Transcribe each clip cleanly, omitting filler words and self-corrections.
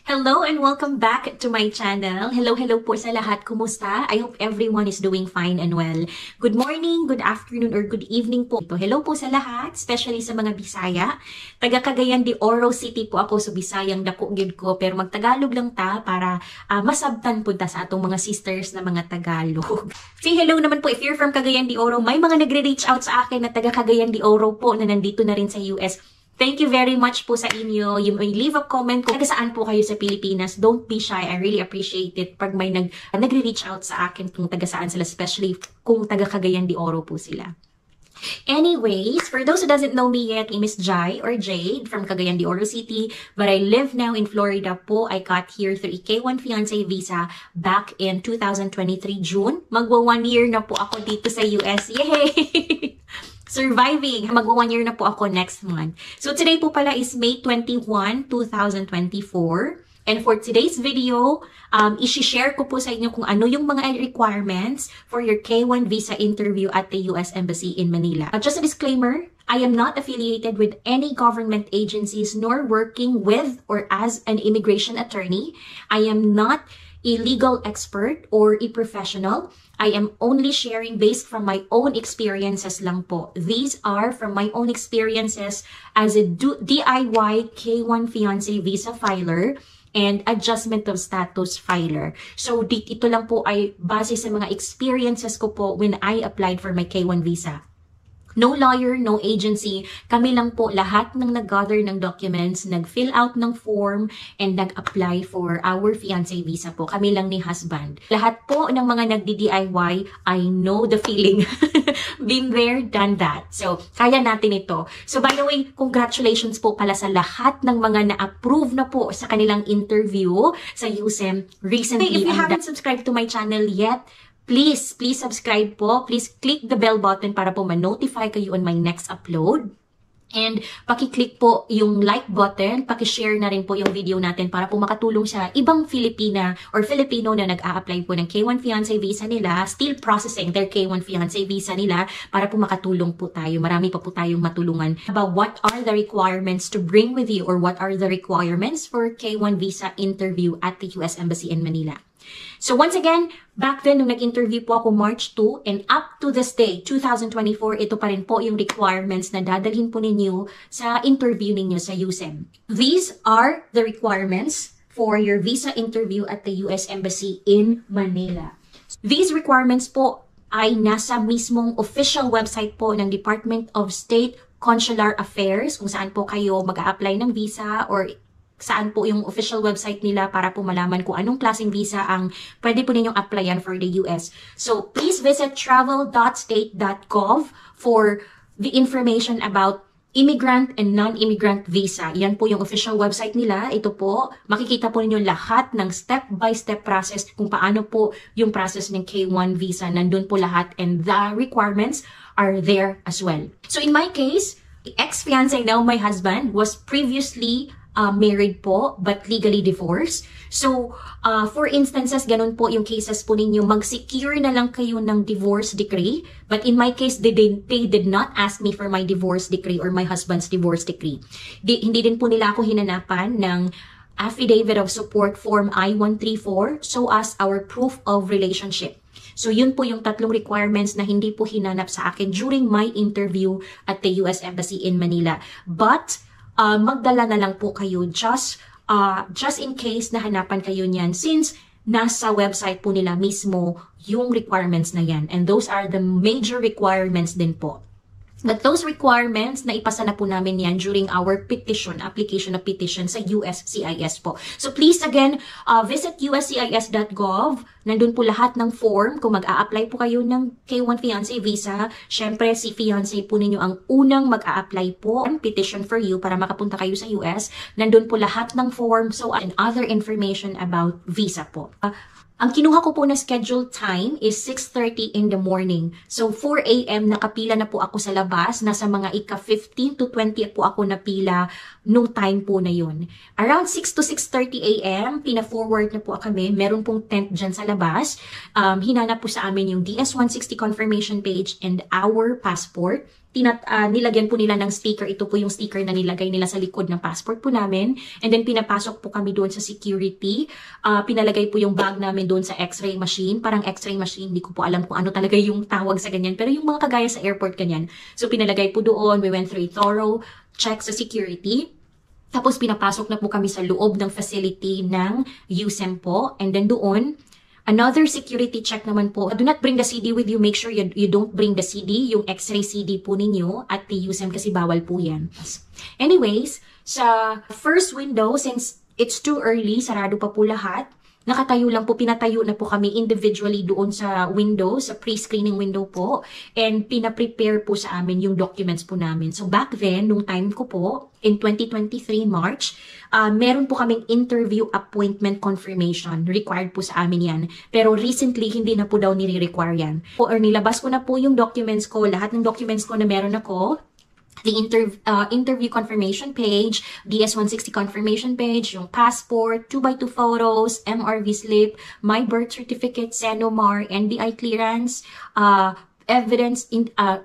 Hello and welcome back to my channel. Hello po sa lahat. Kumusta? I hope everyone is doing fine and well. Good morning, good afternoon, or good evening po. Hello po sa lahat, especially sa mga Bisaya. Taga Cagayan de Oro City po ako, so Bisayang dako gyud ko, pero magtagalog lang ta para masabtan po ta sa atong mga sisters na mga Tagalog. Say hello naman po if you're from Cagayan de Oro. May mga nagre-reach out sa akin na taga Cagayan de Oro po na nandito na rin sa US. Thank you very much po sa inyo. You may leave a comment kung taga-saan po kayo sa Pilipinas. Don't be shy. I really appreciate it pag may nagre-reach out sa akin kung taga-saan sila, especially kung taga-Cagayan de Oro po sila. Anyways, for those who doesn't know me yet, my name is Jai or Jade from Cagayan de Oro City, but I live now in Florida po. I got here through a K1 fiancé visa back in 2023 June. Magwa 1 year na po ako dito sa US. Yay! Surviving. Magwa 1 year na po ako next month. So today po pala is May 21, 2024. And for today's video, isi-share ko po sa inyo kung ano yung mga requirements for your K1 visa interview at the US Embassy in Manila. Just a disclaimer, I am not affiliated with any government agencies nor working with or as an immigration attorney. I am not a legal expert or a professional. I am only sharing based from my own experiences lang po. These are from my own experiences as a DIY K1 fiancé visa filer and adjustment of status filer. So, ito lang po ay base sa mga experiences ko po when I applied for my K1 visa. No lawyer, no agency. Kami lang po lahat ng nag-gather ng documents, nag-fill out ng form, and nag-apply for our fiancé visa po. Kami lang ni husband. Lahat po ng mga nagdi-DIY, I know the feeling. Been there, done that. So, kaya natin ito. So, by the way, congratulations po pala sa lahat ng mga na-approve na po sa kanilang interview sa USEM recently. Hey, if you haven't subscribed to my channel yet, please subscribe po. Please click the bell button para po ma-notify kayo on my next upload. And paki-click po yung like button, paki-share na rin po yung video natin para po makatulong sa ibang Filipina or Filipino na nag-a-apply po ng K1 fiancé visa nila, still processing their K1 fiancé visa nila para po makatulong po tayo. Marami pa po tayong matulungan about what are the requirements to bring with you or what are the requirements for K1 visa interview at the US Embassy in Manila. So once again, back then nung nag-interview po ako March 2 and up to this day, 2024, ito pa rin po yung requirements na dadalhin po ninyo sa interview ninyo sa USEM. These are the requirements for your visa interview at the US Embassy in Manila. These requirements po ay nasa mismong official website po ng Department of State Consular Affairs kung saan po kayo mag-a-apply ng visa or saan po yung official website nila para po malaman kung anong klaseng visa ang pwede po ninyong applyan for the US. So, please visit travel.state.gov for the information about immigrant and non-immigrant visa. Yan po yung official website nila. Ito po, makikita po ninyo lahat ng step-by-step process kung paano po yung process ng K1 visa. Nandun po lahat and the requirements are there as well. So, in my case, the ex-fiancé, now my husband, was previously married po, but legally divorced. So, for instances, ganun po yung cases po ninyo, mag-secure na lang kayo ng divorce decree. But in my case, they did not ask me for my divorce decree or my husband's divorce decree. Hindi din po nila ako hinanapan ng affidavit of support form I-134, so as our proof of relationship. So, yun po yung tatlong requirements na hindi po hinanap sa akin during my interview at the US Embassy in Manila. But, magdala na lang po kayo just in case na hanapan kayo niyan since nasa website po nila mismo yung requirements na yan. And those are the major requirements din po. But those requirements, na ipasa na po namin yan during our petition, application of petition sa USCIS po. So please again, visit uscis.gov. Nandun po lahat ng form kung mag-a-apply po kayo ng K1 fiancé visa. Syempre, si fiancé po ninyo ang unang mag-a-apply po ang petition for you para makapunta kayo sa US. Nandun po lahat ng form and other information about visa po. Ang kinuha ko po na scheduled time is 6:30 in the morning. So, 4 a.m. nakapila na po ako sa labas. Nasa mga ika-15 to 20 po ako napila no time po na yun. Around 6 to 6:30 a.m., pina-forward na po kami. Meron pong tent dyan sa labas. Hinanap po sa amin yung DS-160 confirmation page and our passport. nilagyan po nila ng sticker. Ito po yung sticker na nilagay nila sa likod ng passport po namin. And then pinapasok po kami doon sa security. Pinalagay po yung bag namin doon sa x-ray machine. Parang x-ray machine, hindi ko po alam kung ano talaga yung tawag sa ganyan. Pero yung mga kagaya sa airport ganyan. So pinalagay po doon, we went through a thorough check sa security. Tapos pinapasok na po kami sa loob ng facility ng USEM po. And then doon, another security check naman po. Do not bring the CD with you. Make sure you don't bring the CD, yung x-ray CD po ninyo at the USEM kasi bawal po yan. Anyways, sa first window, since it's too early, sarado pa po lahat, nakatayo lang po, pinatayo na po kami individually doon sa window, sa pre-screening window po. And pina-prepare po sa amin yung documents po namin. So back then, nung time ko po, in 2023 March, meron po kaming interview appointment confirmation. Required po sa amin yan. Pero recently, hindi na po daw nire-require yan. Or nilabas ko na po yung documents ko, lahat ng documents ko na meron ako, the interview confirmation page, DS-160 confirmation page, yung passport, 2x2 photos, MRV slip, my birth certificate, Senomar, NBI clearance, evidence,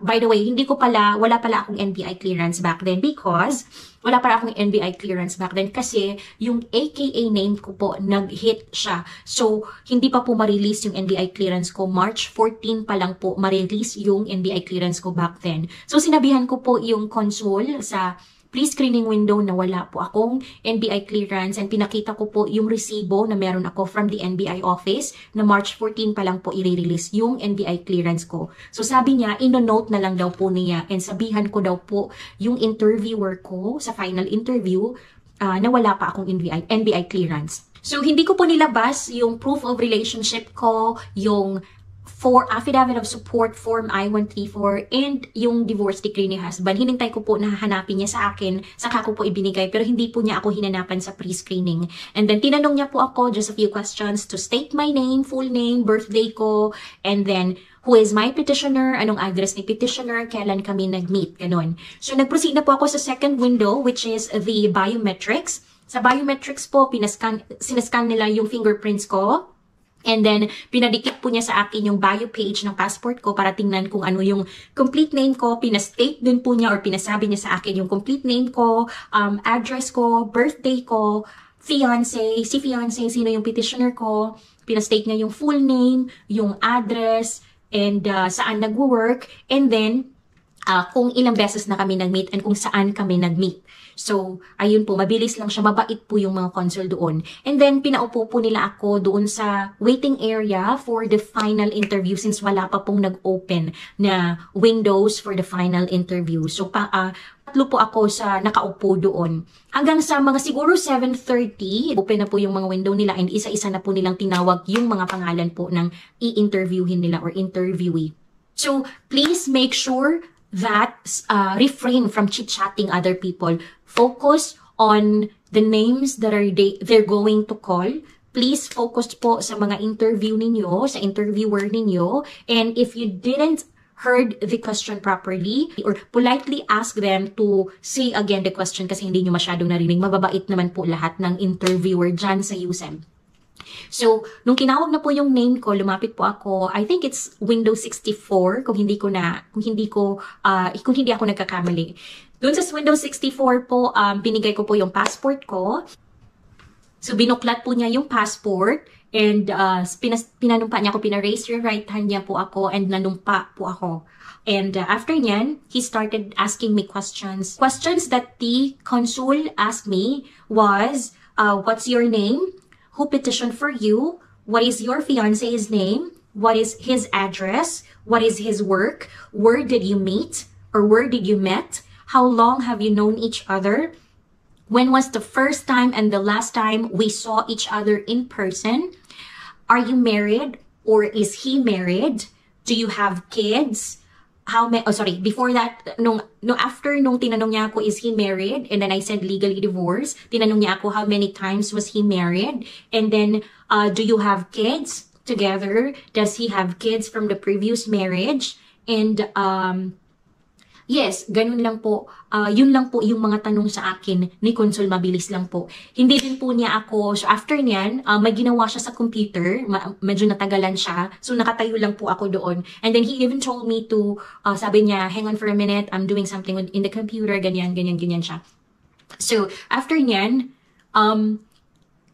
by the way, wala pala akong NBI clearance back then because wala pala akong NBI clearance back then kasi yung AKA name ko po, nag-hit siya. So, hindi pa po ma-release yung NBI clearance ko. March 14 pa lang po ma-release yung NBI clearance ko back then. So, sinabihan ko po yung consul sa pre-screening window na wala po akong NBI clearance and pinakita ko po yung resibo na meron ako from the NBI office na March 14 pa lang po i-release yung NBI clearance ko. So sabi niya, ino-note na lang daw po niya and sabihan ko daw po yung interviewer ko sa final interview na wala pa akong NBI clearance. So hindi ko po nilabas yung proof of relationship ko, yung for affidavit of support form I-134 and yung divorce decree ni husband. Hinintay ko po na hanapin niya sa akin, saka ko po ibinigay, pero hindi po niya ako hinanapan sa pre-screening. And then tinanong niya po ako just a few questions to state my name, full name, birthday ko, and then who is my petitioner, anong address ni petitioner, kailan kami nag-meet, ganun. So nag-proceed na po ako sa second window, which is the biometrics. Sa biometrics po, sinascan nila yung fingerprints ko. And then, pinadikit po niya sa akin yung bio page ng passport ko para tingnan kung ano yung complete name ko. Pinastate dun po niya or pinasabi niya sa akin yung complete name ko, address ko, birthday ko, fiancé, sino yung petitioner ko. Pinastate niya yung full name, yung address, and saan nagwo-work. And then, kung ilang beses na kami nag-meet and kung saan kami nag-meet. So, ayun po, mabilis lang siya, mabait po yung mga consul doon. And then, pinaupo po nila ako doon sa waiting area for the final interview since wala pa pong nag-open na windows for the final interview. So, tatlo po ako sa nakaupo doon. Hanggang sa mga siguro 7:30, open na po yung mga window nila and isa-isa na po nilang tinawag yung mga pangalan po ng i-interviewin nila or interviewee. So, please make sure that refrain from chit-chatting other people. Focus on the names that they're going to call. Please focus po sa mga interview ninyo, sa interviewer ninyo. And if you didn't heard the question properly or politely ask them to say again the question kasi hindi nyo masyadong narinig, mababait naman po lahat ng interviewer dyan sa USEM. So, nung tinawag na po yung name ko, lumapit po ako, I think it's Windows 64, kung hindi ako nagkakamali. Doon sa Windows 64 po, binigay ko po yung passport ko. So, binuklat po niya yung passport and pinanumpa niya ako, pina-raise your right hand niya po ako and nanumpa po ako. And after nyan, he started asking me questions. Questions that the consul asked me was, what's your name? Who petitioned for you? What is your fiance's name? What is his address? What is his work? Where did you meet? Or where did you met? How long have you known each other? When was the first time and the last time we saw each other in person? Are you married or is he married? Do you have kids? Before that, after tinanong niya ako, is he married? And then I said legally divorced. Tinanong niya ako, how many times was he married? And then, do you have kids together? Does he have kids from the previous marriage? And, Yes, ganun lang po. Yun lang po yung mga tanong sa akin ni Consul, mabilis lang po. Hindi din po niya ako, so after niyan, may ginawa siya sa computer, medyo natagalan siya, so nakatayo lang po ako doon. And then he even told me to, sabi niya, hang on for a minute, I'm doing something in the computer, ganyan siya. So, after niyan,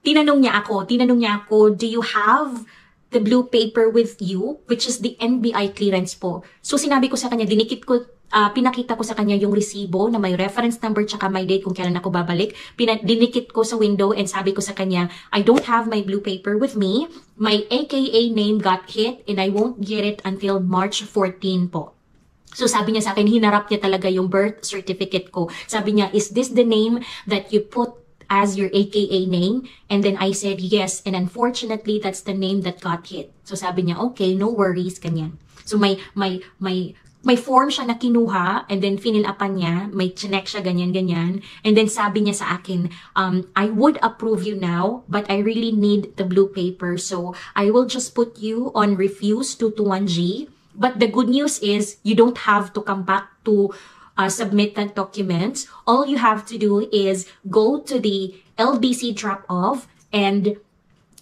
tinanong niya ako, do you have the blue paper with you, which is the NBI clearance po. So, sinabi ko sa kanya, pinakita ko sa kanya yung resibo na may reference number tsaka may date kung kailan ako babalik. Dinikit ko sa window and sabi ko sa kanya, I don't have my blue paper with me. My AKA name got hit and I won't get it until March 14 po. So sabi niya sa akin, hinarap niya talaga yung birth certificate ko. Sabi niya, is this the name that you put as your AKA name? And then I said, yes. And unfortunately, that's the name that got hit. So sabi niya, okay, no worries, kanyan. So may form siya na kinuha and then finil upan niya, may chinek siya ganyan. And then sabi niya sa akin, I would approve you now, but I really need the blue paper. So I will just put you on refuse 221G. But the good news is you don't have to come back to submit that documents. All you have to do is go to the LBC drop-off and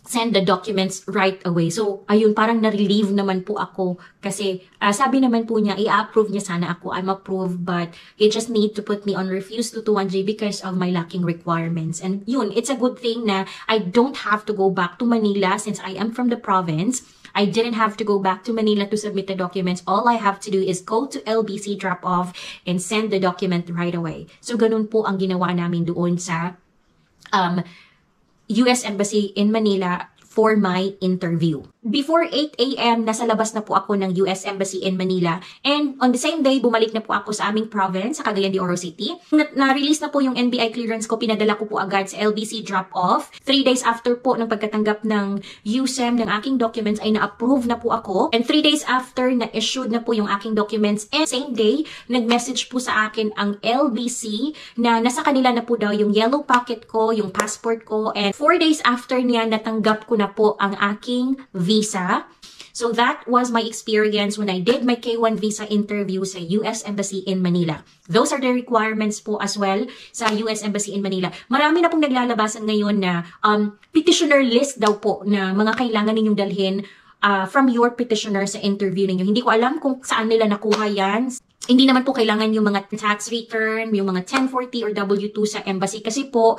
send the documents right away. So, ayun, parang na-relieve naman po ako kasi sabi naman po niya, i-approve niya sana ako. I'm approved, but you just need to put me on refuse 221G because of my lacking requirements. And yun, it's a good thing na I don't have to go back to Manila since I am from the province. I didn't have to go back to Manila to submit the documents. All I have to do is go to LBC drop-off and send the document right away. So, ganun po ang ginawa namin doon sa US Embassy in Manila for my interview. Before 8 a.m., nasa labas na po ako ng US Embassy in Manila. And on the same day, bumalik na po ako sa aming province, sa Cagayan de Oro City. Na-release na po yung NBI clearance ko, pinadala ko po agad sa LBC drop-off. 3 days after po ng pagkatanggap ng USEM ng aking documents ay na-approve na po ako. And 3 days after, na-issued na po yung aking documents. And same day, nag-message po sa akin ang LBC na nasa kanila na po daw yung yellow packet ko, yung passport ko. And 4 days after niya, natanggap ko na po ang aking visa. So that was my experience when I did my K1 visa interview sa US Embassy in Manila. Those are the requirements po as well sa US Embassy in Manila. Marami na pong naglalabasan ngayon na petitioner list daw po na mga kailangan ninyong dalhin from your petitioner sa interview ninyo. Hindi ko alam kung saan nila nakuha yan. Hindi naman po kailangan yung mga tax return, yung mga 1040 or W2 sa embassy kasi po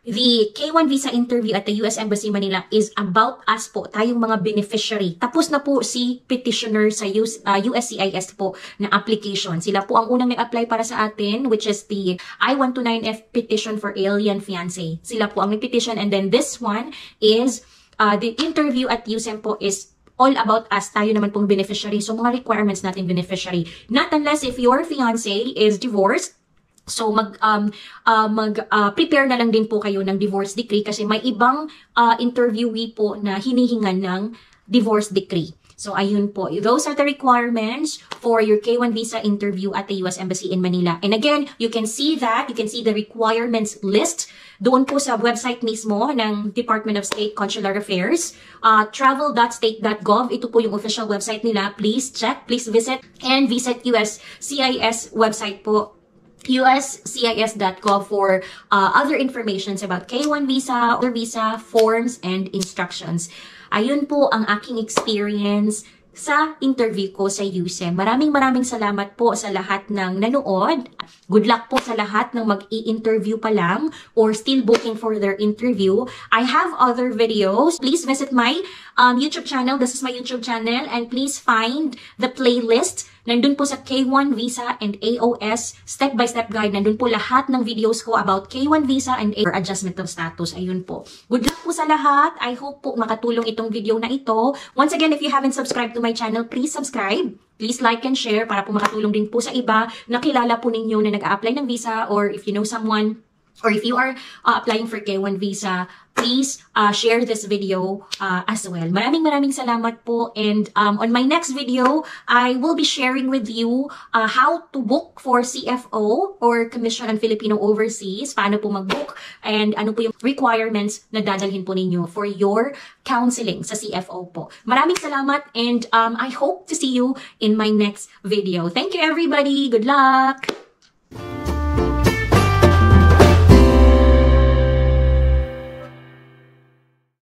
the K1 visa interview at the US Embassy Manila is about us po, tayong mga beneficiary. Tapos na po si petitioner sa USCIS po na application. Sila po ang unang nag-apply para sa atin, which is the I-129F petition for alien fiancé. Sila po ang nag-petition, and then this one is the interview at USEM po is all about us, tayo naman pong beneficiary. So mga requirements natin beneficiary. Not unless if your fiancé is divorced. So prepare na lang din po kayo ng divorce decree kasi may ibang interviewee po na hinihingan ng divorce decree. So ayun po, those are the requirements for your K1 visa interview at the US Embassy in Manila. And again, you can see the requirements list doon po sa website mismo ng Department of State Consular Affairs, travel.state.gov. Ito po yung official website nila. Please check, please visit, and visit USCIS website po, uscis.gov for other informations about K1 visa, other visa, forms, and instructions. Ayun po ang aking experience sa interview ko sa USEM. Maraming salamat po sa lahat ng nanood. Good luck po sa lahat ng mag-i-interview pa lang or still booking for their interview. I have other videos. Please visit my YouTube channel. This is my YouTube channel, and please find the playlist. Nandun po sa K1 visa and AOS step-by-step guide. Nandun po lahat ng videos ko about K1 visa and adjustment of status. Ayun po. Good luck po sa lahat. I hope po makatulong itong video na ito. Once again, if you haven't subscribed to my channel, please subscribe. Please like and share para po makatulong din po sa iba na kilala po ninyo na nag-a-apply ng visa, or if you know someone, or if you are applying for K1 visa, please share this video as well. Maraming salamat po. And on my next video, I will be sharing with you how to book for CFO or Commission on Filipino Overseas, paano po mag-book, and ano po yung requirements na dadalhin po ninyo for your counseling sa CFO po. Maraming salamat, and I hope to see you in my next video. Thank you everybody. Good luck!